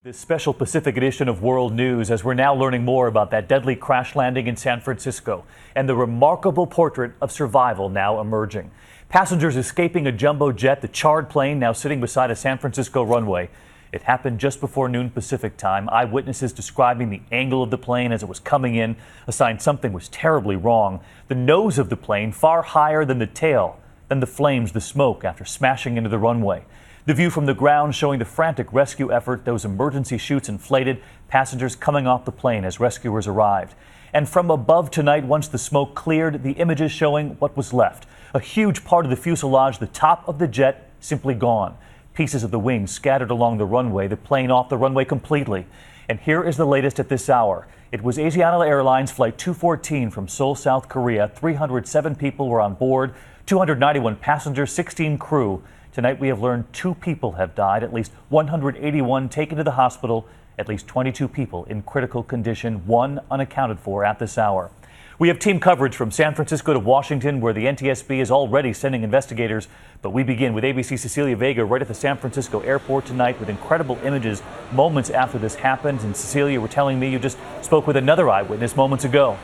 This special Pacific edition of World News, as we're now learning more about that deadly crash landing in San Francisco and the remarkable portrait of survival now emerging. Passengers escaping a jumbo jet, the charred plane now sitting beside a San Francisco runway. It happened just before noon Pacific time. Eyewitnesses describing the angle of the plane as it was coming in, a sign something was terribly wrong. The nose of the plane far higher than the tail, then the flames, the smoke after smashing into the runway. The view from the ground showing the frantic rescue effort, those emergency chutes inflated, passengers coming off the plane as rescuers arrived. And from above tonight, once the smoke cleared, the images showing what was left. A huge part of the fuselage, the top of the jet, simply gone. Pieces of the wings scattered along the runway, the plane off the runway completely. And here is the latest at this hour. It was Asiana Airlines Flight 214 from Seoul, South Korea. 307 people were on board, 291 passengers, 16 crew. Tonight we have learned 2 people have died, at least 181 taken to the hospital, at least 22 people in critical condition, 1 unaccounted for at this hour. We have team coverage from San Francisco to Washington, where the NTSB is already sending investigators. But we begin with ABC's Cecilia Vega right at the San Francisco airport tonight with incredible images moments after this happened. And Cecilia, were telling me you just spoke with another eyewitness moments ago.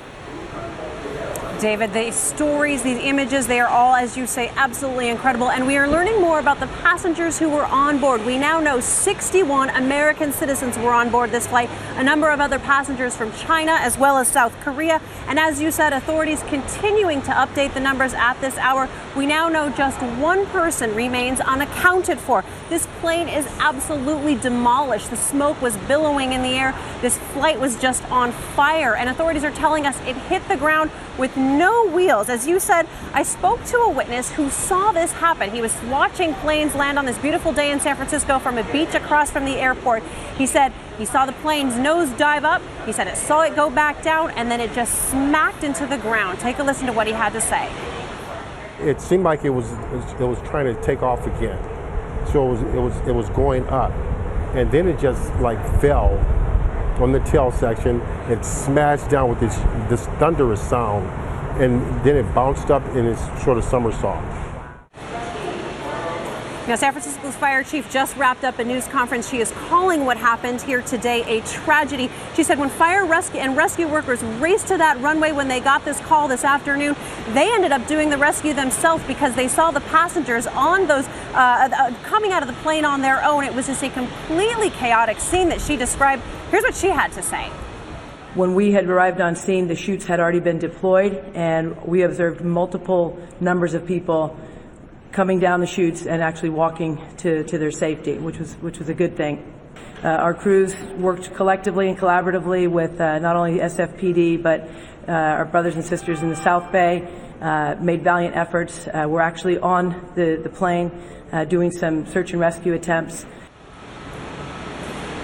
David, the stories, these images, they are all, as you say, absolutely incredible. And we are learning more about the passengers who were on board. We now know 61 American citizens were on board this flight, a number of other passengers from China as well as South Korea. And as you said, authorities continuing to update the numbers at this hour. We now know just 1 person remains unaccounted for. This plane is absolutely demolished. The smoke was billowing in the air. This flight was just on fire. And authorities are telling us it hit the ground with no wheels. As you said, I spoke to a witness who saw this happen. He was watching planes land on this beautiful day in San Francisco from a beach across from the airport. He said he saw the plane's nose dive up. He said it saw it go back down, and then it just smacked into the ground. Take a listen to what he had to say. It seemed like it was trying to take off again. So it was going up, and then it just like fell on the tail section. It smashed down with this thunderous sound, and then it bounced up in its sort of somersault. Now, San Francisco's fire chief just wrapped up a news conference. She is calling what happened here today a tragedy. She said when fire rescue workers raced to that runway when they got this call this afternoon, they ended up doing the rescue themselves because they saw the passengers on those coming out of the plane on their own. It was just a completely chaotic scene that she described. Here's what she had to say. When we had arrived on scene, the chutes had already been deployed, and we observed multiple numbers of people coming down the chutes and actually walking to their safety, which was a good thing. Our crews worked collectively and collaboratively with not only SFPD, but our brothers and sisters in the South Bay, made valiant efforts. We're actually on the plane doing some search and rescue attempts.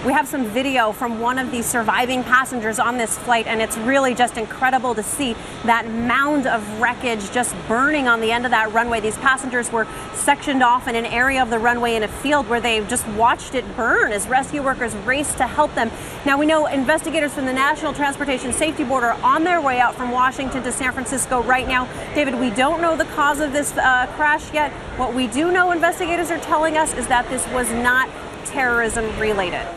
We have some video from one of the surviving passengers on this flight, and it's really just incredible to see that mound of wreckage just burning on the end of that runway. These passengers were sectioned off in an area of the runway in a field where they just watched it burn as rescue workers raced to help them. Now, we know investigators from the National Transportation Safety Board are on their way out from Washington to San Francisco right now. David, we don't know the cause of this crash yet. What we do know, investigators are telling us, is that this was not terrorism related.